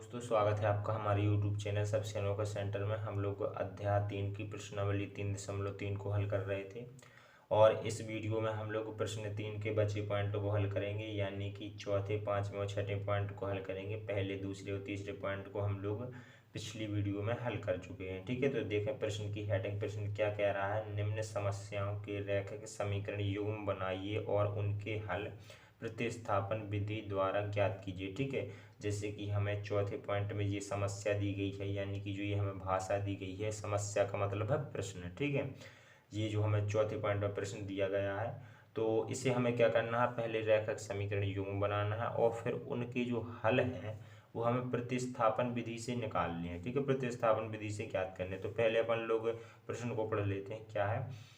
दोस्तों, स्वागत है आपका हमारे YouTube चैनल सबसे अनोखा सेंटर में। हम लोग अध्याय 3 की प्रश्नावली 3.3 को हल कर रहे थे और इस वीडियो में हम लोग प्रश्न 3 के बचे पॉइंटों को हल करेंगे, यानी कि चौथे, पाँचवें और छठे पॉइंट को हल करेंगे। पहले, दूसरे और तीसरे पॉइंट को हम लोग पिछली वीडियो में हल कर चुके हैं। ठीक है, तो देखें प्रश्न की हेडिंग। प्रश्न क्या कह रहा है? निम्न समस्याओं के रैखिक समीकरण युग्म बनाइए और उनके हल प्रतिस्थापन विधि द्वारा ज्ञात कीजिए। ठीक है, जैसे कि हमें चौथे पॉइंट में ये समस्या दी गई है, यानी कि जो ये हमें भाषा दी गई है, समस्या का मतलब है प्रश्न। ठीक है, ये जो हमें चौथे पॉइंट में प्रश्न दिया गया है, तो इसे हमें क्या करना है? पहले रैखिक समीकरण युग्म बनाना है और फिर उनके जो हल हैं वो हमें प्रतिस्थापन विधि से निकालने हैं। ठीक है, प्रतिस्थापन विधि से ज्ञात करने। तो पहले अपन लोग प्रश्न को पढ़ लेते हैं। क्या है?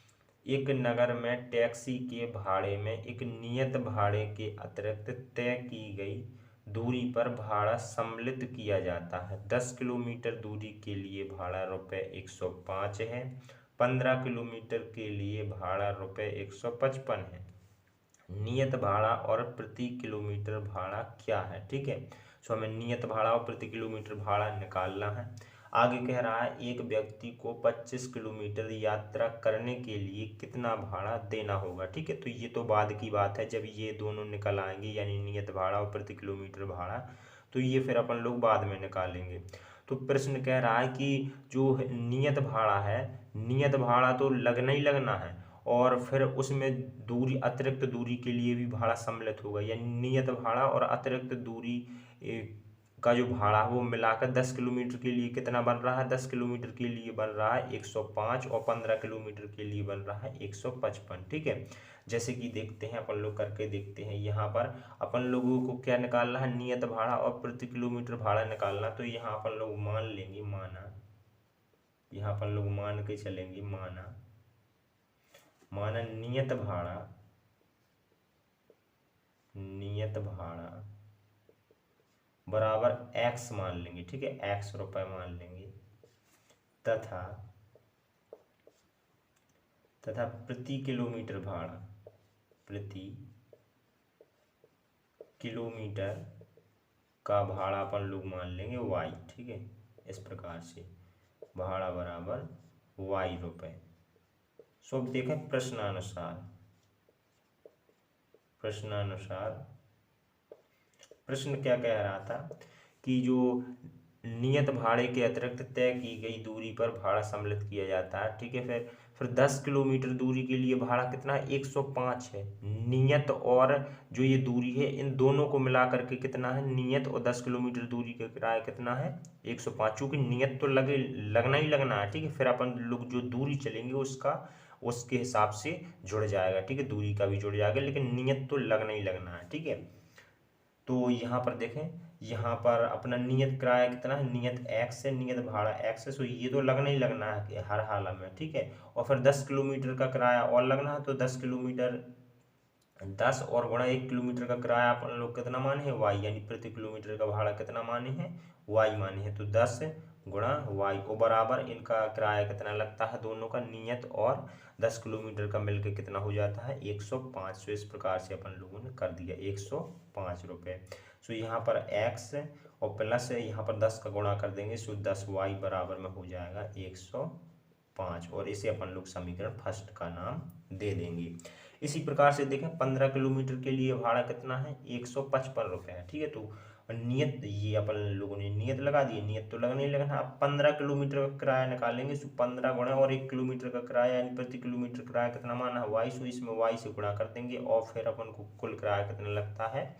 एक नगर में टैक्सी के भाड़े में एक नियत भाड़े के अतिरिक्त तय की गई दूरी पर भाड़ा सम्मिलित किया जाता है। 10 किलोमीटर दूरी के लिए भाड़ा रुपये 105 है। 15 किलोमीटर के लिए भाड़ा रुपये 155 है। नियत भाड़ा और प्रति किलोमीटर भाड़ा क्या है? ठीक है, सो हमें नियत भाड़ा और प्रति किलोमीटर भाड़ा निकालना है। आगे कह रहा है एक व्यक्ति को 25 किलोमीटर यात्रा करने के लिए कितना भाड़ा देना होगा। ठीक है, तो ये तो बाद की बात है, जब ये दोनों निकल आएंगे, यानी नियत भाड़ा और प्रति किलोमीटर भाड़ा, तो ये फिर अपन लोग बाद में निकालेंगे। तो प्रश्न कह रहा है कि जो नियत भाड़ा है, नियत भाड़ा तो लगना ही लगना है और फिर उसमें दूरी, अतिरिक्त दूरी के लिए भी भाड़ा सम्मिलित होगा, यानी नियत भाड़ा और अतिरिक्त दूरी का जो भाड़ा है वो मिलाकर 10 किलोमीटर के लिए कितना बन रहा है? 10 किलोमीटर के लिए बन रहा है 105 और 15 किलोमीटर के लिए बन रहा है 155। ठीक है, जैसे कि देखते हैं, अपन लोग करके देखते हैं। यहाँ पर अपन लोगों को क्या निकालना है? नियत भाड़ा और प्रति किलोमीटर भाड़ा निकालना। तो यहाँ अपन लोग मान लेंगे, माना, यहाँ अपन लोग मान के चलेंगे, माना नियत भाड़ा, नियत भाड़ा बराबर x मान लेंगे। ठीक है, x रुपए मान लेंगे तथा प्रति किलोमीटर भाड़ा, प्रति किलोमीटर का भाड़ा अपन लोग मान लेंगे y। ठीक है, इस प्रकार से भाड़ा बराबर y रुपए। सो अब देखें प्रश्नानुसार, प्रश्न क्या कह रहा था कि जो नियत भाड़े के अतिरिक्त तय की गई दूरी पर भाड़ा सम्मिलित किया जाता है। ठीक है, फिर 10 किलोमीटर दूरी के लिए भाड़ा कितना है? 105 है। नियत और जो ये दूरी है, इन दोनों को मिला करके कितना है? नियत और 10 किलोमीटर दूरी का किराया कितना है? 105। चूँकि नियत तो लगना ही लगना है। ठीक है, फिर अपन लोग जो दूरी चलेंगे उसके हिसाब से जुड़ जाएगा। ठीक है, दूरी का भी जुड़ जाएगा, लेकिन नियत तो लगना ही लगना है। ठीक है, तो यहाँ पर देखें, यहाँ पर अपना नियत किराया कितना है? नियत x है, नियत भाड़ा x है। सो ये तो लगना ही लगना है हर हाल में। ठीक है, और फिर 10 किलोमीटर का किराया और लगना है, तो 10 किलोमीटर, 10 और गुणा 1 किलोमीटर का किराया अपन लोग कितना माने हैं? y, यानी प्रति किलोमीटर का भाड़ा कितना माने हैं? y माने हैं। तो 10 गुणा y को बराबर इनका किराया कितना लगता है? दोनों का, नियत और 10 किलोमीटर का मिलकर कितना हो जाता है? 105। सो इस प्रकार से अपन लोगों ने कर दिया 105 रुपये। सो यहाँ पर x और प्लस यहाँ पर 10 का गुणा कर देंगे, सो 10y बराबर में हो जाएगा 105, और इसे अपन लोग समीकरण फर्स्ट का नाम दे देंगे। इसी प्रकार से देखें 15 किलोमीटर के लिए भाड़ा कितना है? 155 रुपये है। ठीक है, तो नियत, ये अपन लोगों ने नियत लगा दिए, नियत तो लगना ही लगना। अब 15 किलोमीटर का किराया निकालेंगे, सो 15 गुणा और 1 किलोमीटर का किराया, यानी प्रति किलोमीटर किराया कितना माना है? y। सो इसमें y से गुणा कर देंगे और फिर अपन को कुल किराया कितना लगता है?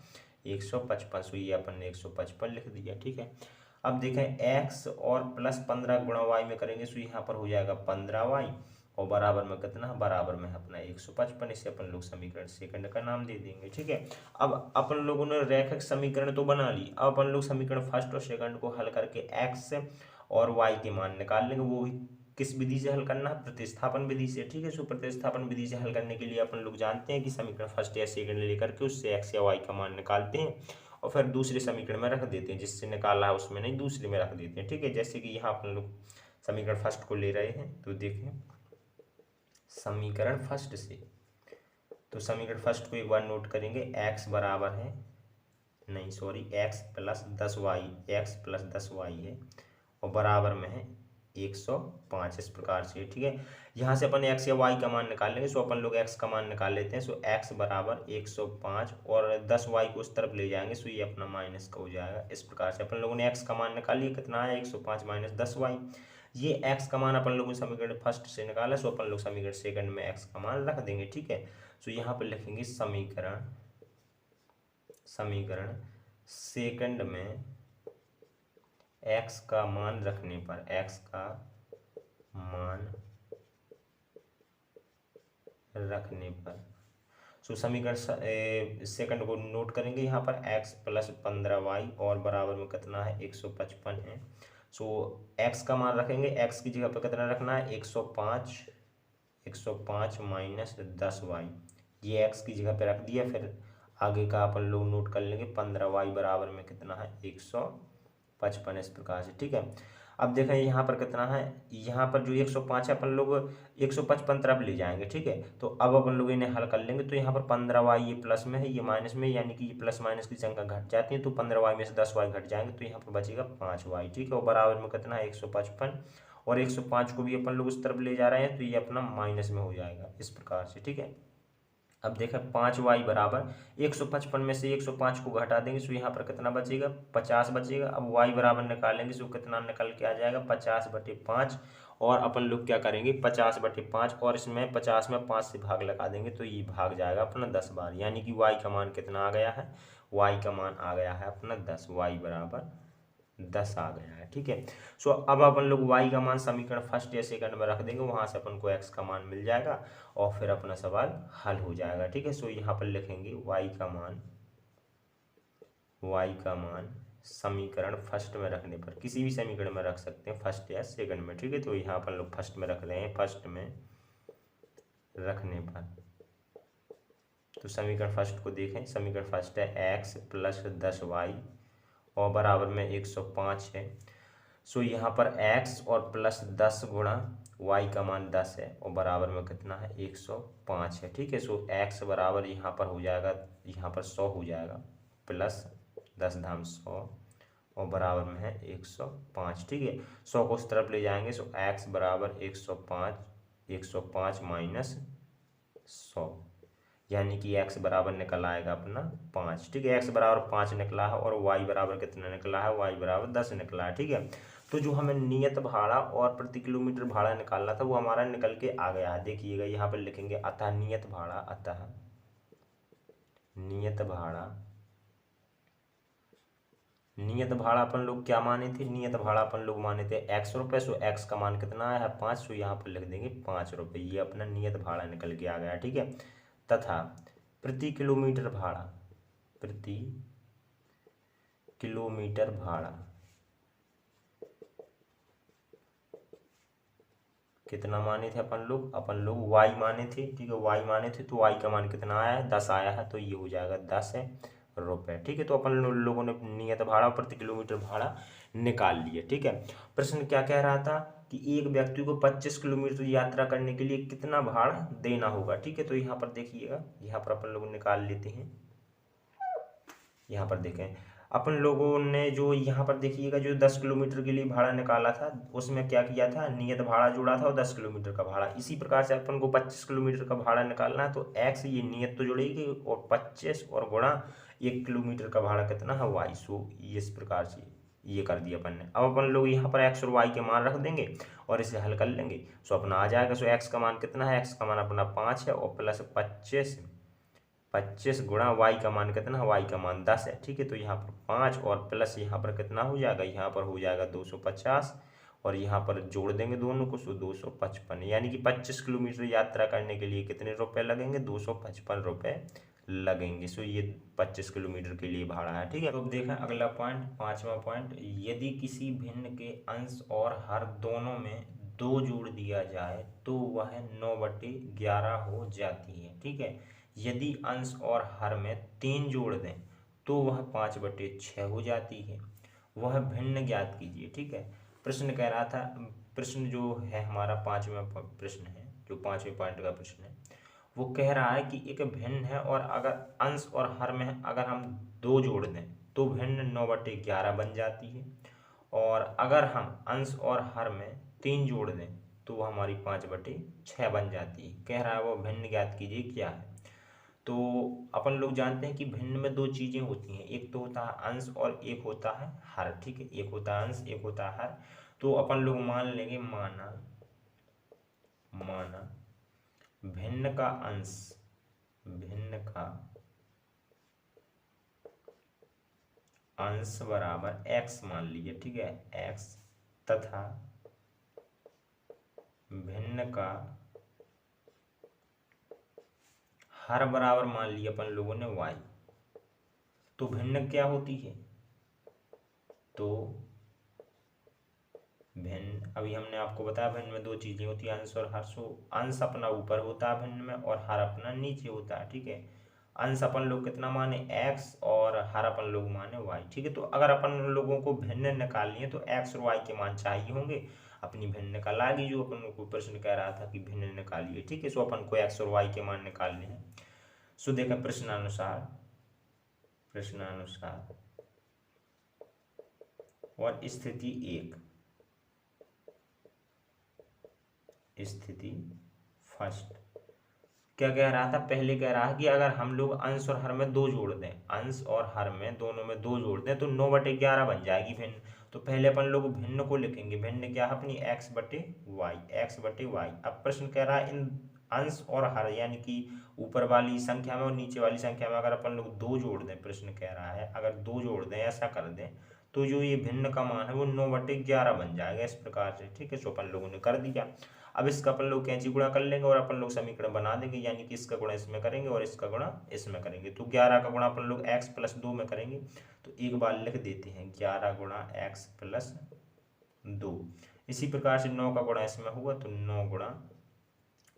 155। सो ये अपन ने 155 लिख दिया। ठीक है, अब देखें x और प्लस 15 गुणा y में करेंगे, सो यहाँ पर हो जाएगा 15y और बराबर में कितना? बराबर में अपना 155। इसे अपन लोग समीकरण सेकंड का नाम दे देंगे। ठीक है, अब अपन लोगों ने रैखिक समीकरण तो बना ली। अब अपन लोग समीकरण फर्स्ट और सेकंड को हल करके x और y के मान निकाल लेंगे। वो भी किस विधि से हल करना है? प्रतिस्थापन विधि से। ठीक है, सो प्रतिस्थापन विधि से हल करने के लिए अपन लोग जानते हैं कि समीकरण फर्स्ट या सेकंड लेकर के उससे x या y का मान निकालते हैं और फिर दूसरे समीकरण में रख देते हैं, जिससे निकाला है उसमें नहीं, दूसरे में रख देते हैं। ठीक है, जैसे कि यहाँ अपन लोग समीकरण फर्स्ट को ले रहे हैं, तो देखें समीकरण फर्स्ट से, तो समीकरण फर्स्ट को एक बार नोट करेंगे। x बराबर है नहीं sorry, x plus 10y, x plus 10y है और बराबर में है 105। इस प्रकार से, ठीक है। यहाँ से अपन x या y का मान निकाल लेंगे, सो अपन लोग x का मान निकाल लेते हैं। सो x बराबर 105 और 10y को उस तरफ ले जाएंगे, सो ये अपना माइनस का हो जाएगा। इस प्रकार से अपन लोगों ने x का मान निकाल लिया, कितना है 105 माइनस 10y। ये x का मान अपन लोगों ने समीकरण फर्स्ट से निकाला, सो अपन लोग समीकरण सेकंड में x का मान रख देंगे, ठीक है। सो यहाँ पर लिखेंगे समीकरण सेकंड में x का मान रखने पर, x का मान रखने पर, सो समीकरण सेकंड को नोट करेंगे। यहाँ पर x प्लस 15y और बराबर में कितना है 155 है। सो x का मान रखेंगे, x की जगह पर कितना रखना है 105 माइनस 10y, ये x की जगह पे रख दिया। फिर आगे का अपन लोग नोट कर लेंगे, 15y बराबर में कितना है 155। इस प्रकार से, ठीक है। अब देखें यहाँ पर कितना है, यहाँ पर जो 105 है अपन लोग 155 तरफ ले जाएंगे, ठीक है। तो अब अपन लोग इन्हें हल कर लेंगे। तो यहाँ पर 15y ये प्लस में है, ये माइनस में, यानी कि ये प्लस माइनस की संख्या घट जाती है, तो 15y में से 10y घट जाएंगे, तो यहाँ पर बचेगा 5y, ठीक है। और बराबर में कितना है 155 और 105 को भी अपन लोग उस तरफ ले जा रहे हैं, तो ये अपना माइनस में हो जाएगा। इस प्रकार से, ठीक है। अब देखें 5y बराबर 155 में से 105 को घटा देंगे, सो यहाँ पर कितना बचेगा 50 बचेगा। अब y बराबर निकालेंगे, सो कितना निकल के आ जाएगा 50/5। और अपन लोग क्या करेंगे 50/5 और इसमें 50 में 5 से भाग लगा देंगे, तो ये भाग जाएगा अपना 10 बार, यानी कि y का मान कितना आ गया है, y का मान आ गया है अपना 10, y बराबर 10 आ गया है, ठीक है। सो अब अपन लोग y का मान समीकरण फर्स्ट या सेकंड में रख देंगे, वहां से अपन को x का मान मिल जाएगा और फिर अपना सवाल हल हो जाएगा, ठीक है। सो यहाँ पर लिखेंगे y का मान समीकरण फर्स्ट में रखने पर, किसी भी समीकरण में रख सकते हैं फर्स्ट या सेकंड में, ठीक है। तो यहाँ अपन लोग फर्स्ट में रख रहे हैं, फर्स्ट में रखने पर, तो समीकरण फर्स्ट को देखें। समीकरण फर्स्ट है x प्लस 10y और बराबर में 105 है। सो यहाँ पर x और प्लस 10 गुणा y का मान 10 है और बराबर में कितना है 105 है, ठीक है। सो x बराबर यहाँ पर हो जाएगा, यहाँ पर 100 हो जाएगा, प्लस 10 धाम 100 और बराबर में है 105, ठीक है। 100 को उस तरफ ले जाएंगे, सो x बराबर 105 माइनस 100, यानी कि x बराबर निकल आएगा अपना 5, ठीक है। x बराबर 5 निकला है और y बराबर कितना निकला है, y बराबर 10 निकला है, ठीक है। तो जो हमें नियत भाड़ा और प्रति किलोमीटर भाड़ा निकालना था वो हमारा निकल के आ गया है। देखिएगा यहाँ पर लिखेंगे अतः नियत भाड़ा अपन लोग क्या माने थे, नियत भाड़ा अपन लोग माने थे x रुपये। सो x का मान कितना आया है 5, सो यहाँ पर लिख देंगे 5 रुपये, ये अपना नियत भाड़ा निकल के आ गया, ठीक है। तथा प्रति किलोमीटर भाड़ा कितना माने थे अपन लोग y माने थे, ठीक है। y माने थे तो y का मान कितना आया है 10 आया है, तो ये हो जाएगा 10 रुपये, ठीक है। तो अपन लोगों ने नियत भाड़ा प्रति किलोमीटर भाड़ा निकाल लिया, ठीक है। प्रश्न क्या कह रहा था कि एक व्यक्ति को 25 किलोमीटर यात्रा करने के लिए कितना भाड़ा देना होगा, ठीक है। तो यहाँ पर देखिएगा, यहाँ पर अपन लोग निकाल लेते हैं। यहाँ पर देखें अपन लोगों ने जो यहाँ पर देखिएगा जो 10 किलोमीटर के लिए भाड़ा निकाला था, उसमें क्या किया था, नियत भाड़ा जोड़ा था और 10 किलोमीटर का भाड़ा। इसी प्रकार से अपन को 25 किलोमीटर का भाड़ा निकालना है, तो x ये नियत तो जुड़ेगी और 25 और गुणा 1 किलोमीटर का भाड़ा कितना है y। सो इस प्रकार से ये कर दिया अपन ने। अब अपन लोग यहाँ पर x और y के मान रख देंगे और इसे हल कर लेंगे, सो अपना आ जाएगा। सो x का मान कितना है, x का मान अपना 5 है और प्लस 25 गुणा y का मान कितना है, y का मान 10 है, ठीक है। तो यहाँ पर 5 और प्लस यहाँ पर कितना हो जाएगा, यहाँ पर हो जाएगा 250 और यहाँ पर जोड़ देंगे दोनों को, सो 255, यानी कि 25 किलोमीटर यात्रा करने के लिए कितने रुपए लगेंगे, 255 रुपये लगेंगे। सो ये 25 किलोमीटर के लिए भाड़ा है, ठीक है। तो अब देखें अगला पॉइंट, 5वां पॉइंट, यदि किसी भिन्न के अंश और हर दोनों में 2 जोड़ दिया जाए तो वह 9/11 हो जाती है, ठीक है। यदि अंश और हर में 3 जोड़ दें तो वह 5/6 हो जाती है। वह भिन्न ज्ञात कीजिए, ठीक है। प्रश्न कह रहा था, प्रश्न जो है हमारा 5वां प्रश्न है, जो 5वें पॉइंट का प्रश्न है, वो कह रहा है कि एक भिन्न है और अगर अंश और हर में अगर हम 2 जोड़ दें तो भिन्न 9/11 बन जाती है। और अगर हम अंश और हर में 3 जोड़ दें तो वो हमारी 5/6 बन जाती है। कह रहा है वो भिन्न ज्ञात कीजिए क्या है। तो अपन लोग जानते हैं कि भिन्न में दो चीज़ें होती हैं, एक तो होता है अंश और एक होता है हर। ठीक है, एक होता है अंश, एक होता है हर। तो अपन लोग मान लेंगे, माना भिन्न का अंश, भिन्न का अंश बराबर x मान लीजिए। ठीक है, x, तथा भिन्न का हर बराबर मान लिया अपन लोगों ने y। तो भिन्न क्या होती है, तो भिन्न, अभी हमने आपको बताया भिन्न में दो चीजें होती है, अंश और हर। सो अंश अपना ऊपर होता है भिन्न में और हर अपना नीचे होता है। ठीक है, अंश अपन लोग कितना माने x और हर अपन लोग माने y। ठीक है, तो अगर अपन लोगों को भिन्न निकालनी है तो x और y के मान चाहिए होंगे। अपनी भिन्न निकाल आ गई, जो अपन को प्रश्न कह रहा था कि भिन्न निकालिए। ठीक है, सो अपन को x और y के मान निकालने हैं। सो देखा प्रश्नानुसार और स्थिति 1, स्थिति फर्स्ट क्या कह रहा था, पहले कह रहा है कि अगर हम लोग अंश और हर में 2 जोड़ दें, अंश और हर में दोनों में 2 जोड़ दें तो 9/11 बन जाएगी भिन्न। तो पहले अपन लोग भिन्न को लिखेंगे, भिन्न क्या है अपनी x/y। अब प्रश्न कह रहा है इन अंश और हर यानी कि ऊपर वाली संख्या में और नीचे वाली संख्या में अगर अपन लोग 2 जोड़ दें, प्रश्न कह रहा है अगर 2 जोड़ दें, ऐसा कर दें तो जो ये भिन्न का मान है वो 9/11 बन जाएगा इस प्रकार से। ठीक है, सो अपन लोगों ने कर दिया। अब इसका अपन लोग कैंची गुणा कर लेंगे और अपन लोग समीकरण बना देंगे, यानी कि इसका गुणा इसमें करेंगे और इसका गुणा इसमें करेंगे। तो 11 का गुणा अपन लोग x + 2 में करेंगे। तो एक बार लिख देते हैं 11 गुणा x + 2। इसी प्रकार से 9 का गुणा इसमें होगा तो 9 गुणा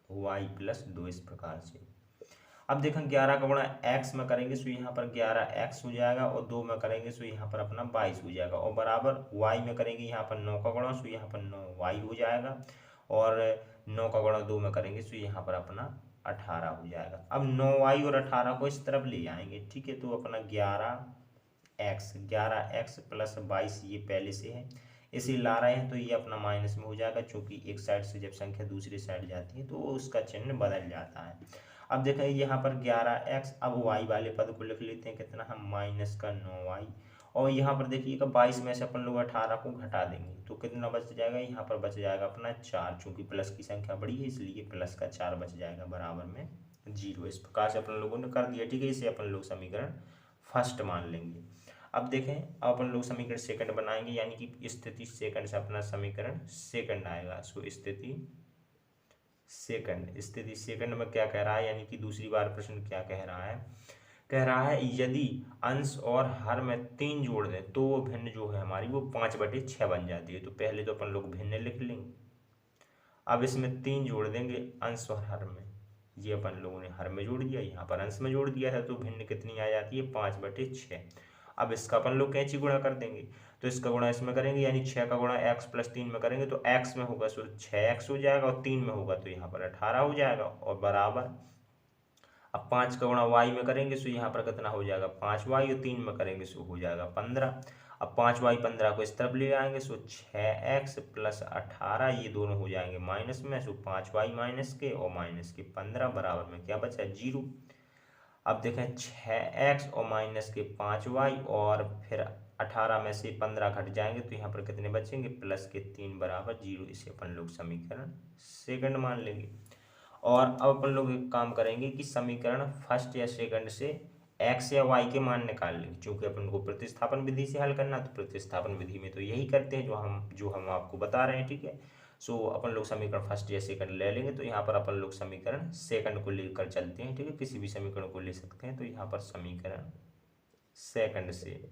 y + 2 इस प्रकार से। अब देखें 11 का गुणा x में करेंगे तो यहाँ पर 11x हो जाएगा और 2 में करेंगे तो यहाँ पर अपना 22 हो जाएगा और बराबर y में करेंगे यहाँ पर 9 का गुणा तो यहाँ पर 9y हो जाएगा और 9 का गुणा 2 में करेंगे तो यहाँ पर अपना 18 हो जाएगा। अब 9y और 18 को इस तरफ ले जाएंगे। ठीक है, तो अपना 11x + 22 ये पहले से है, इसे ला रहे हैं तो ये अपना माइनस में हो जाएगा, क्योंकि एक साइड से जब संख्या दूसरी साइड जाती है तो उसका चिन्ह बदल जाता है। अब देखें यहाँ पर 11x, अब y वाले पद को लिख लेते हैं कितना हम -9y और यहाँ पर देखिएगा 22 में से अपन लोग 18 को घटा देंगे तो कितना बच जाएगा, यहाँ पर बच जाएगा अपना 4, चूंकि प्लस की संख्या बड़ी है इसलिए प्लस का 4 बच जाएगा बराबर में 0। इस प्रकार से अपन लोगों ने कर दिया। ठीक है, इसे अपन लोग समीकरण फर्स्ट मान लेंगे। अब देखें, अब अपन लोग समीकरण सेकंड बनाएंगे, यानी कि स्थिति सेकंड से अपना समीकरण सेकंड आएगा। सो स्थिति सेकंड में क्या कह रहा है, यानी कि दूसरी बार प्रश्न क्या कह रहा है, कह रहा है यदि अंश और हर में 3 जोड़ दें तो वो भिन्न जो है हमारी वो 5/6 बन जाती है। तो पहले तो अपन लोग भिन्न लिख लेंगे, अब इसमें 3 जोड़ देंगे अंश और हर में, ये अपन लोगों ने हर में जोड़ दिया, यहाँ पर अंश में जोड़ दिया है तो भिन्न कितनी आ जाती है 5/6। अब इसका अपन लोग कैंची गुणा कर देंगे, तो इसका गुणा इसमें करेंगे, यानी 6 का गुणा x + 3 में करेंगे तो x में होगा तो 6x हो जाएगा और 3 में होगा तो यहाँ पर 18 हो जाएगा और बराबर। अब 5 का गुणा y में करेंगे तो यहाँ पर कितना हो जाएगा 5y और 3 में करेंगे तो हो जाएगा 15। अब 5y 15 को इस तरफ ले आएंगे तो 6x + 18 ये दोनों हो जाएंगे माइनस में, तो 5y माइनस के और माइनस के 15 बराबर में क्या बचा 0। अब देखें 6x और माइनस के 5y और फिर 18 में से 15 घट जाएंगे तो यहाँ पर कितने बचेंगे प्लस के 3 बराबर 0। इसे अपन लोग समीकरण सेकंड मान लेंगे। और अब अपन लोग एक काम करेंगे कि समीकरण फर्स्ट या सेकंड से x या y के मान निकाल लेंगे, क्योंकि अपन को प्रतिस्थापन विधि से हल करना, तो प्रतिस्थापन विधि में तो यही करते हैं जो हम आपको बता रहे हैं। ठीक है, सो अपन लोग समीकरण फर्स्ट या सेकंड ले लेंगे, तो यहाँ पर अपन लोग समीकरण सेकंड को लेकर चलते हैं। ठीक है, किसी भी समीकरण को ले सकते हैं, तो यहाँ पर समीकरण सेकंड से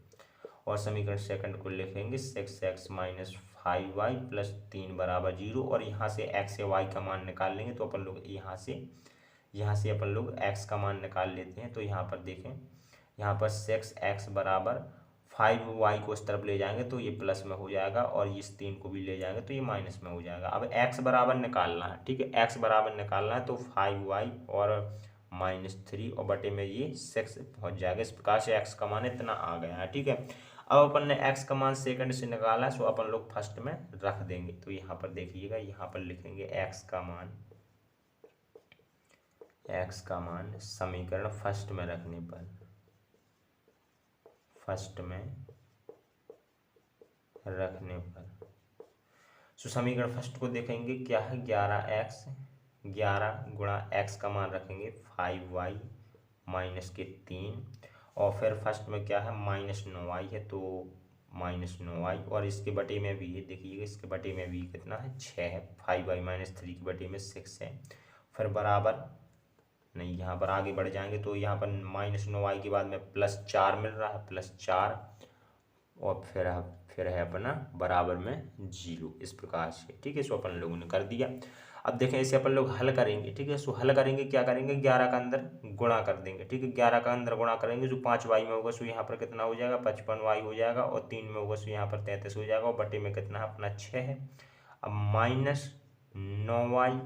और समीकरण सेकंड को लिखेंगे 6x - 5y + 3 बराबर 0 और यहाँ से x या y का मान निकाल लेंगे। तो अपन लोग यहाँ से अपन लोग x का मान निकाल लेते हैं। तो यहाँ पर देखें, यहाँ पर 6x बराबर 5y को इस तरफ ले जाएंगे तो ये प्लस में हो जाएगा और इस 3 को भी ले जाएंगे तो ये माइनस में हो जाएगा। अब x बराबर निकालना है। ठीक है, x बराबर निकालना है तो 5y और -3 और बटे में ये 6 पहुंच जाएगा। इस प्रकार से x का मान इतना आ गया है। ठीक है, अब अपन ने x का मान सेकंड से निकाला, सो अपन लोग फर्स्ट में रख देंगे। तो यहाँ पर देखिएगा, यहाँ पर लिखेंगे x का मान समीकरण फर्स्ट में रखने पर, सो समीकरण फर्स्ट को देखेंगे क्या है, 11x, 11 गुणा x का मान रखेंगे 5y -3, और फिर फर्स्ट में क्या है -9y है, तो -9y, और इसके बटे में भी है, देखिएगा इसके बटे में भी कितना है 6 है, 5y -3 के बटे में 6 है। फिर बराबर नहीं, यहाँ पर आगे बढ़ जाएंगे तो यहाँ पर -9y के बाद में +4 मिल रहा है, +4, और फिर है अपना बराबर में 0, इस प्रकार से। ठीक है, सो अपन लोगों ने कर दिया। अब देखें इसे अपन लोग हल करेंगे। ठीक है, सो हल करेंगे, क्या करेंगे, 11 का अंदर गुणा कर देंगे। ठीक है, 11 का अंदर गुणा करेंगे, जो 5y में होगा सो यहाँ पर कितना हो जाएगा 55y हो जाएगा, और 3 में होगा सो यहाँ पर 33 हो जाएगा, और बटे में कितना है अपना 6 है। अब -9y,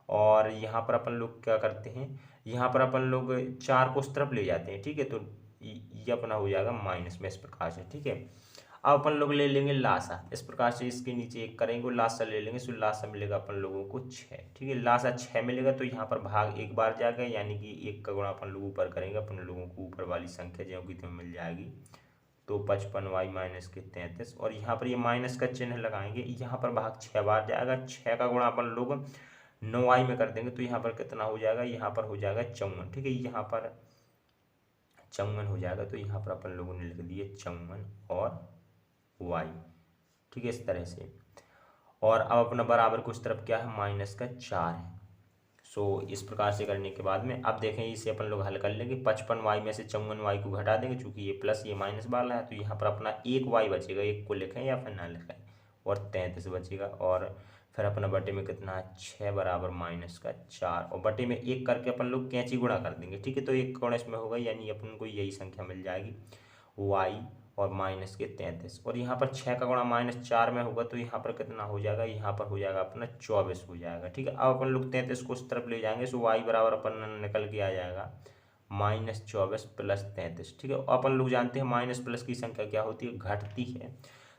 और यहाँ पर अपन लोग क्या करते हैं, यहाँ पर अपन लोग 4 को उस तरफ ले जाते हैं। ठीक है, तो ये अपना हो जाएगा माइनस में, इस प्रकार से। ठीक है, अब अपन लोग ले लेंगे लासा, इस प्रकार से इसके नीचे 1 करेंगे, लासा ले लेंगे, सो लासा मिलेगा अपन लोगों को 6। ठीक है, लासा 6 मिलेगा, तो यहाँ पर भाग एक बार जाएगा, यानी कि 1 का गुणा अपन लोग ऊपर करेंगे, अपन लोगों को ऊपर वाली संख्या जो कि तुम्हें मिल जाएगी, तो 55y -33, और यहाँ पर ये माइनस का चिन्ह लगाएंगे, यहाँ पर भाग 6 बार जाएगा, 6 का गुणा अपन लोग 9y में कर देंगे, तो यहाँ पर कितना हो जाएगा, यहाँ पर हो जाएगा 54। ठीक है, यहाँ पर 54 हो जाएगा, तो यहाँ पर अपन लोगों ने लिख दिए 54 और y। ठीक है, इस तरह से। और अब अपना बराबर को इस तरफ क्या है, -4 है। सो इस प्रकार से करने के बाद में अब देखें इसे अपन लोग हल कर लेंगे। 55y में से 54y को घटा देंगे, चूंकि ये प्लस ये माइनस वाला है, तो यहाँ पर अपना 1y बचेगा, 1 को लिखें या फिर ना लिखें, और 33 बचेगा, और फिर अपना बटे में कितना है 6 बराबर -4, और बटे में 1 करके अपन लोग कैंची गुणा कर देंगे। ठीक है, तो 1 गुणा इसमें होगा, यानी अपन को यही संख्या मिल जाएगी y और -33, और यहाँ पर 6 का गुणा -4 में होगा, तो यहाँ पर कितना हो जाएगा, यहाँ पर हो जाएगा अपना 24 हो जाएगा। ठीक है, अब अपन लोग 33 को उस तरफ ले जाएंगे, सो y बराबर अपन निकल के आ जाएगा -24 + 33। ठीक है, अपन लोग जानते हैं माइनस प्लस की संख्या क्या होती है, घटती है,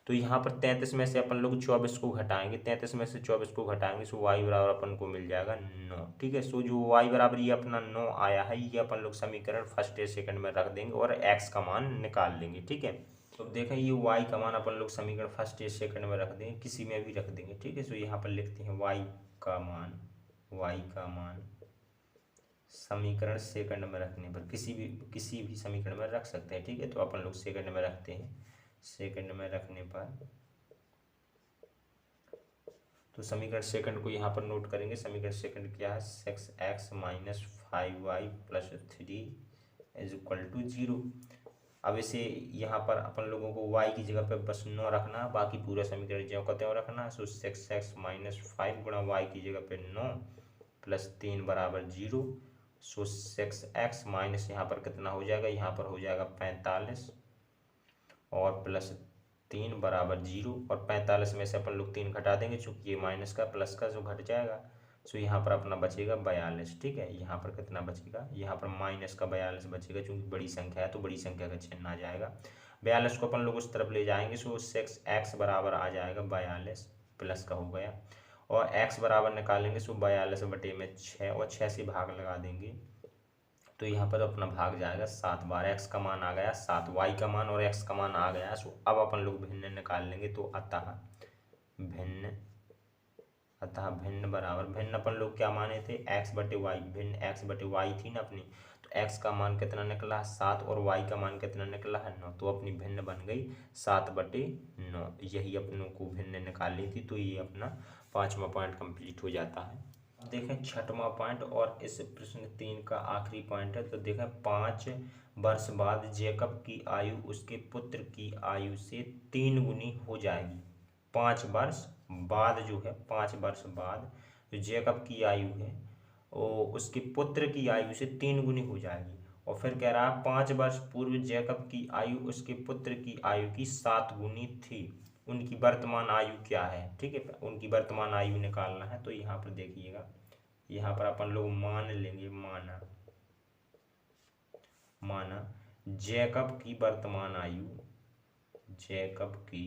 तो यहाँ पर 33 में से अपन लोग 24 को घटाएंगे, 33 में से 24 को घटाएंगे, सो y बराबर अपन को मिल जाएगा 9। ठीक है, सो जो y बराबर ये अपना 9 आया है, ये अपन लोग समीकरण फर्स्ट या सेकंड में रख देंगे और x का मान निकाल लेंगे। ठीक है, तो देखें ये y का मान अपन लोग समीकरण फर्स्ट या सेकंड में रख देंगे, किसी में भी रख देंगे। ठीक है, सो यहाँ पर लिखते हैं y का मान समीकरण सेकंड में रखने पर, किसी भी समीकरण में रख सकते हैं। ठीक है, तो अपन लोग सेकंड में रखते हैं, सेकंड में रखने पर तो समीकरण सेकंड को यहाँ पर नोट करेंगे। समीकरण सेकंड क्या है, 6x - 5y + 3 = 0। अब इसे यहाँ पर अपन लोगों को y की जगह पे बस 9 रखना है, बाकी पूरा समीकरण ज्यों का त्यों रखना है। सो 6x - 5 गुणा y की जगह पे 9 + 3 = 0। सो 6x माइनस यहाँ पर कितना हो जाएगा, यहाँ पर हो जाएगा 45, और +3 = 0, और 45 में से अपन लोग 3 घटा देंगे, चूँकि ये माइनस का प्लस का जो घट जाएगा। सो यहाँ पर अपना बचेगा 42। ठीक है, यहाँ पर कितना बचेगा, यहाँ पर माइनस का 42 बचेगा, चूँकि बड़ी संख्या है तो बड़ी संख्या का चिन्ह आ जाएगा। 42 को अपन लोग उस तरफ ले जाएंगे, सो 6x बराबर आ जाएगा 42, प्लस का हो गया, और x बराबर निकालेंगे, सो 42 बटे में 6, और 6 से भाग लगा देंगे, तो यहाँ पर अपना भाग जाएगा 7 बार। x का मान आ गया 7, y का मान और x का मान आ गया। सो अब अपन लोग भिन्न निकाल लेंगे, तो अतः भिन्न बराबर, भिन्न अपन लोग क्या माने थे, x बटे वाई, भिन्न x बटे वाई थी ना अपनी, तो x का मान कितना निकला 7 और y का मान कितना निकला है 9, तो अपनी भिन्न बन गई 7/9। यही अपनों को भिन्न निकालनी थी, तो ये अपना 5वां पॉइंट कंप्लीट हो जाता है। अब देखें 6वां पॉइंट, और इस प्रश्न 3 का आखिरी पॉइंट है। तो देखें 5 वर्ष बाद जैकब की आयु उसके पुत्र की आयु से 3 गुनी हो जाएगी। 5 वर्ष बाद जो है, 5 वर्ष बाद जो जैकब की आयु है वो उसके पुत्र की आयु से 3 गुनी हो जाएगी। और फिर कह रहा है 5 वर्ष पूर्व जैकब की आयु उसके पुत्र की आयु की 7 गुनी थी, उनकी वर्तमान आयु क्या है। ठीक है, उनकी वर्तमान आयु निकालना है। तो यहाँ पर देखिएगा, यहाँ पर अपन लोग मान लेंगे, माना माना जैकब की वर्तमान आयु, जैकब की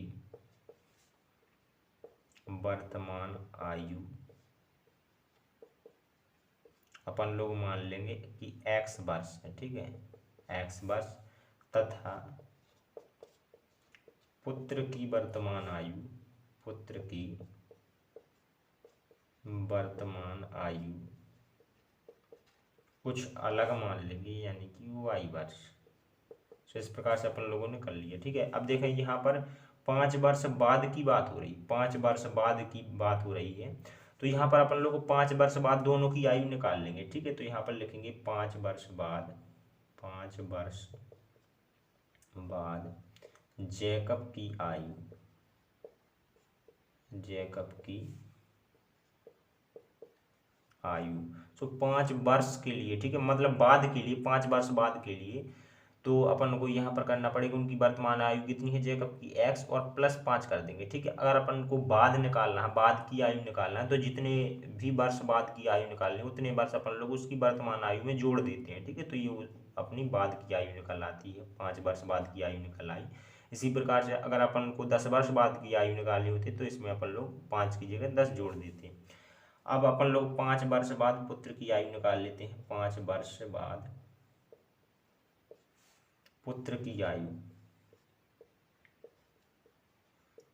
वर्तमान आयु अपन लोग मान लेंगे कि x वर्ष है, ठीक है, x वर्ष, तथा पुत्र की वर्तमान आयु, पुत्र की वर्तमान आयु कुछ अलग मान लेंगे, यानी कि y वर्ष। तो इस प्रकार से अपन लोगों ने कर लिया, ठीक है। अब देखें यहाँ पर 5 वर्ष बाद की बात हो रही, 5 वर्ष बाद की बात हो रही है, तो यहाँ पर अपन लोग 5 वर्ष बाद दोनों की आयु निकाल लेंगे, ठीक है। तो यहाँ पर लिखेंगे 5 वर्ष बाद, 5 वर्ष बाद जैकब की आयु, जैकब की आयु, तो 5 वर्ष के लिए, ठीक है, मतलब बाद के लिए, 5 वर्ष बाद के लिए, तो अपन को यहाँ पर करना पड़ेगा उनकी वर्तमान आयु कितनी है जैकब की x और +5 कर देंगे, ठीक है। अगर अपन को बाद निकालना है, बाद की आयु निकालना है, तो जितने भी वर्ष बाद की आयु निकालनी है उतने वर्ष अपन लोग उसकी वर्तमान आयु में जोड़ देते हैं, ठीक है। तो ये अपनी बाद की आयु निकल आती है, 5 वर्ष बाद की आयु निकल आई। इसी प्रकार से अगर अपन को 10 वर्ष बाद की आयु निकालनी होती है तो इसमें अपन लोग 5 की जगह 10 जोड़ देते हैं। अब अपन लोग 5 वर्ष बाद पुत्र की आयु निकाल लेते हैं, 5 वर्ष बाद पुत्र की आयु,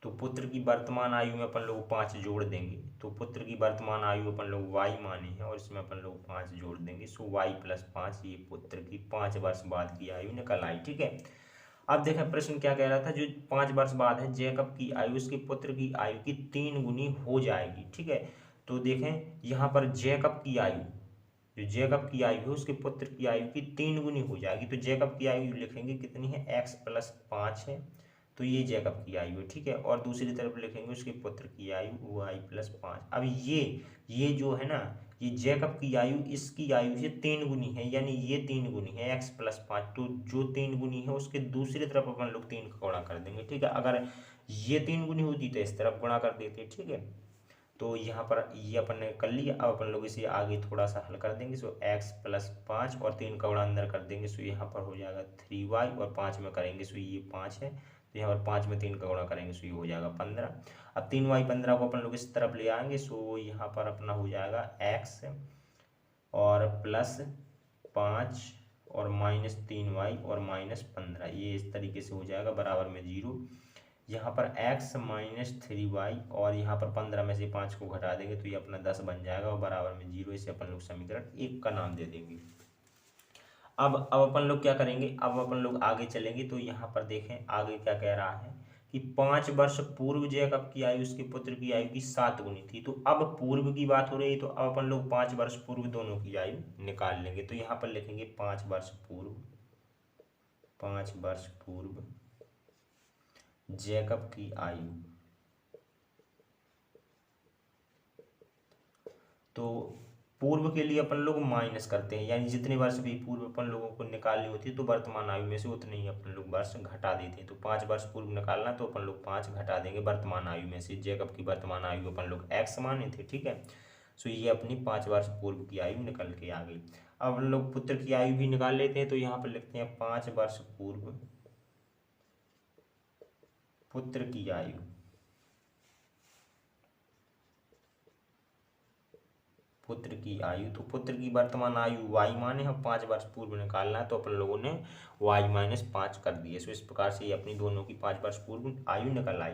तो पुत्र की वर्तमान आयु में अपन लोग 5 जोड़ देंगे, तो पुत्र की वर्तमान आयु अपन लोग y माने हैं और इसमें अपन लोग 5 जोड़ देंगे, सो y + 5, ये पुत्र की 5 वर्ष बाद की आयु निकल आई, ठीक है। अब देखें प्रश्न क्या कह रहा था, जो 5 वर्ष बाद है जैकब की आयु उसके पुत्र की आयु की 3 गुनी हो जाएगी, ठीक है। तो देखें यहाँ पर जैकब की आयु, जो जैकब की आयु है उसके पुत्र की आयु की 3 गुनी हो जाएगी, तो जैकब की आयु लिखेंगे कितनी है, x + 5 है, तो ये जैकब की आयु है, ठीक है। और दूसरी तरफ लिखेंगे उसके पुत्र की आयु y + 5। अब ये जो है ना, ये जैकब की आयु इसकी आयु से 3 गुनी है, यानी ये 3 गुनी है x + 5, तो जो 3 गुनी है उसके दूसरी तरफ अपन लोग 3 का गुणा कर देंगे, ठीक है। अगर ये 3 गुनी होती तो इस तरफ गुणा कर देते, ठीक है। तो यहाँ पर ये अपन ने कर लिया। अब अपन लोग इसे आगे थोड़ा सा हल कर देंगे, सो x + 5 और 3 का गुणा अंदर कर देंगे, सो यहाँ पर हो जाएगा 3y और 5 में करेंगे, सो ये 5 है, तो यहाँ पर 5 में 3 का गुणा करेंगे, सो ये हो जाएगा 15। अब 3y 15 को अपन लोग इस तरफ ले आएंगे, सो यहाँ पर अपना हो जाएगा x और +5 और -3y और -15, ये इस तरीके से हो जाएगा बराबर में 0। यहाँ पर x - 3y और यहाँ पर 15 में से 5 को घटा देंगे तो ये अपना 10 बन जाएगा और बराबर में 0। इसे अपन लोग समीकरण 1 का नाम दे देंगे। अब अपन लोग क्या करेंगे, अब अपन लोग आगे चलेंगे, तो यहाँ पर देखें आगे क्या कह रहा है कि 5 वर्ष पूर्व जैकब की आयु उसके पुत्र की आयु की 7 गुनी थी। तो अब पूर्व की बात हो रही है, तो अब अपन लोग 5 वर्ष पूर्व दोनों की आयु निकाल लेंगे। तो यहाँ पर लिखेंगे 5 वर्ष पूर्व, 5 वर्ष पूर्व जैकब की आयु, तो पूर्व के लिए अपन लोग माइनस करते हैं, यानी जितने वर्ष भी पूर्व अपन लोगों को निकालनी होती है तो वर्तमान आयु में से उतने ही अपन लोग वर्ष घटा देते हैं। तो 5 वर्ष पूर्व निकालना तो अपन लोग 5 घटा देंगे वर्तमान आयु में से। जैकब की वर्तमान आयु अपन लोग x माने थे, ठीक है। सो ये अपनी 5 वर्ष पूर्व की आयु निकल के आ गई। अब हम लोग पुत्र की आयु भी निकाल लेते हैं, तो यहाँ पर लिखते हैं 5 वर्ष पूर्व पुत्र की आयु, पुत्र की आयु, तो पुत्र की वर्तमान आयु y माने हम 5 वर्ष पूर्व निकालना है, तो अपन लोगों ने y - 5 कर दिए। सो इस प्रकार से ये अपनी दोनों की 5 वर्ष पूर्व आयु निकल आई।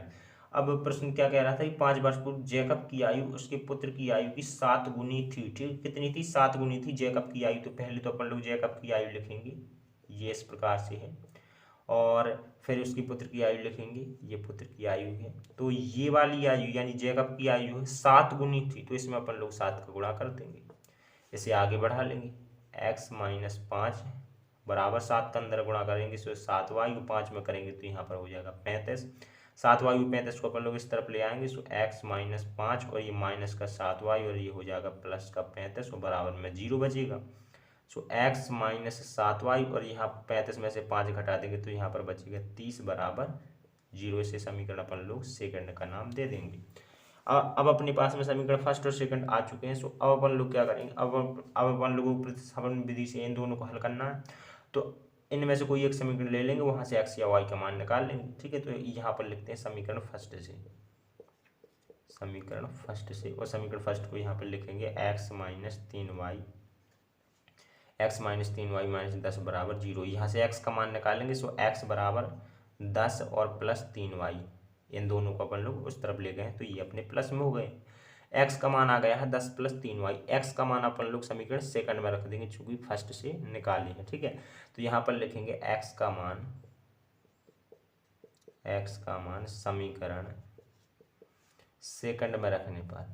अब प्रश्न क्या कह रहा था कि 5 वर्ष पूर्व जैकब की आयु उसके पुत्र की आयु की 7 गुनी थी, ठीक। कितनी थी, 7 गुनी थी जैकब की आयु। तो पहले तो अपन लोग जैकब की आयु लिखेंगे, ये इस प्रकार से है, और फिर उसकी पुत्र की आयु लिखेंगे, ये पुत्र की आयु है। तो ये वाली आयु यानी जैकब की आयु है 7 गुनी थी, तो इसमें अपन लोग 7 का गुणा कर देंगे। इसे आगे बढ़ा लेंगे, x - 5 बराबर 7 का अंदर गुणा करेंगे, सो 7y को 5 में करेंगे तो यहाँ पर हो जाएगा 35। 7y और 35 को अपन लोग इस तरफ ले आएंगे, सो x - 5 और ये माइनस का 7y और ये हो जाएगा प्लस का 35 और बराबर में 0 बचेगा। सो x - 7y और यहाँ 35 में से 5 घटा देंगे तो यहाँ पर बचेगा 30 बराबर 0। इसे समीकरण अपन लोग सेकंड का नाम दे देंगे। अब अपने पास में समीकरण फर्स्ट और सेकंड आ चुके हैं। सो अब अपन लोग क्या करेंगे, अब अपन लोगों को प्रतिस्थापन विधि से इन दोनों को हल करना है। तो इनमें से कोई एक समीकरण ले लेंगे, वहां से x या y का मान निकाल लेंगे। ठीक है, तो यहाँ पर लिखते हैं समीकरण फर्स्ट से, समीकरण फर्स्ट से, और समीकरण फर्स्ट को यहाँ पर लिखेंगे x माइनस 3y माइनस 10 बराबर 0। यहाँ से x का मान निकालेंगे, सो x बराबर 10 और प्लस 3y, इन दोनों को अपन लोग उस तरफ ले गए हैं तो ये अपने प्लस में हो गए। x का मान आ गया है 10 प्लस 3y, x का मान अपन लोग समीकरण सेकंड में रख देंगे चूंकि फर्स्ट से निकाले हैं। ठीक है, तो यहाँ पर लिखेंगे x का मान समीकरण सेकंड में रखने पर,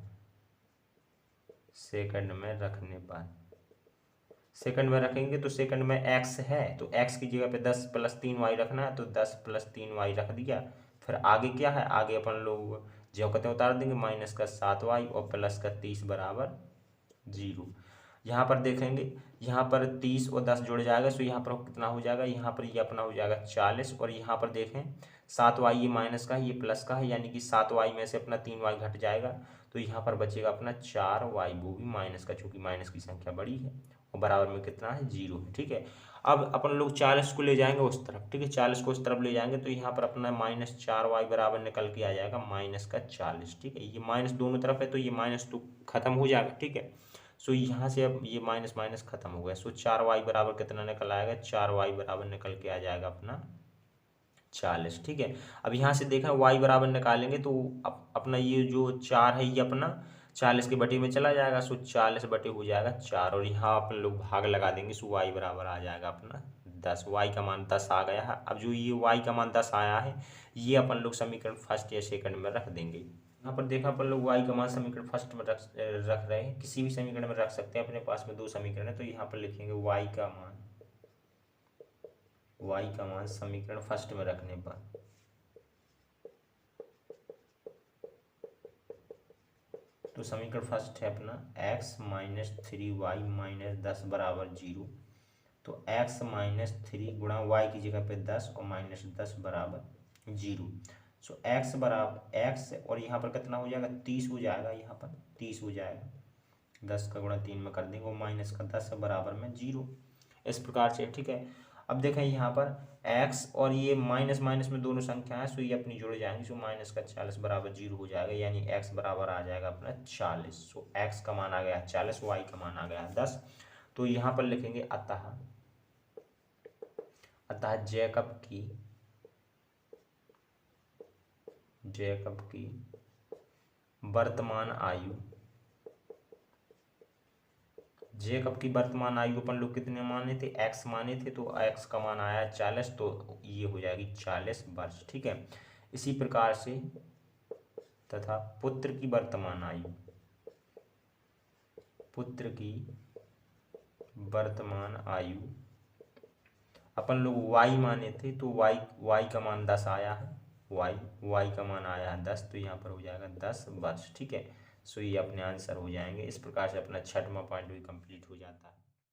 सेकंड में रखेंगे तो सेकंड में x है, तो x की जगह पे 10 प्लस 3y रखना है, तो 10 प्लस 3y रख दिया। फिर आगे क्या है, आगे अपन लोग जो कहते हैं उतार देंगे, माइनस का 7y और प्लस का 30 बराबर 0। यहाँ पर देखेंगे, यहाँ पर 30 और 10 जुड़ जाएगा, सो यहाँ पर कितना हो जाएगा, यहाँ पर ये अपना हो जाएगा 40, और यहाँ पर देखें 7y ये माइनस का है, ये प्लस का है, यानी कि 7y में से अपना 3y घट जाएगा, तो यहाँ पर बचेगा अपना 4y, वो भी माइनस का, चूंकि माइनस की संख्या बड़ी है, और बराबर में कितना है 0 है। ठीक है, अब अपन लोग 40 को ले जाएंगे उस तरफ। ठीक है, 40 को उस तरफ ले जाएंगे तो यहाँ पर अपना माइनस 4y बराबर निकल के आ जाएगा माइनस का 40। ठीक है, ये माइनस दोनों तरफ है तो ये माइनस तो खत्म हो जाएगा। ठीक है, सो यहाँ से अब ये माइनस माइनस खत्म हो गया, सो 4y बराबर कितना निकल आएगा, 4y बराबर निकल के आ जाएगा अपना 40। ठीक है, अब यहाँ से देखा y बराबर निकालेंगे तो अपना ये जो 4 है ये अपना 40 के बटे में चला जाएगा, सो 40 बटे हो जाएगा 4, और यहाँ अपन लोग भाग लगा देंगे, सो y बराबर आ जाएगा अपना 10। y का मान 10 आ गया है। अब जो ये y का मान 10 आया है, ये अपन लोग समीकरण फर्स्ट या सेकंड में रख देंगे। यहाँ पर देखा अपन लोग y का मान समीकरण फर्स्ट में रख रहे हैं, किसी भी समीकरण में रख सकते हैं, अपने पास में दो समीकरण है, तो यहाँ पर लिखेंगे y का मान समीकरण फर्स्ट में रखने पर, तो समीकरण फर्स्ट है अपना x माइनस 3y माइनस 10 बराबर 0, तो x माइनस 3 गुणा y की जगह पे 10 और माइनस 10 बराबर 0। सो x बराबर x, और यहाँ पर कितना हो जाएगा 30 हो जाएगा, यहाँ पर 30 हो जाएगा, 10 का गुणा 3 में कर देंगे, और माइनस का 10 बराबर में 0, इस प्रकार से। ठीक है, अब देखें यहाँ पर x और ये माइनस माइनस में दोनों संख्या है, सो ये अपनी जुड़ जाएंगी, सो माइनस का 40 बराबर 0 हो जाएगा, यानी x बराबर आ जाएगा अपना 40। सो x का मान आ गया 40, y का मान आ गया 10। तो यहाँ पर लिखेंगे अतः जैकब की वर्तमान आयु, जैकब की वर्तमान आयु अपन लोग कितने माने थे, x माने थे, तो x का मान आया 40, तो ये हो जाएगी 40 वर्ष। ठीक है, इसी प्रकार से तथा पुत्र की वर्तमान आयु अपन लोग y माने थे, तो y का मान 10 आया है, y का मान आया है 10, तो यहाँ पर हो जाएगा 10 वर्ष। ठीक है, सो ये अपने आंसर हो जाएंगे। इस प्रकार से अपना 6वां पॉइंट भी कंप्लीट हो जाता है।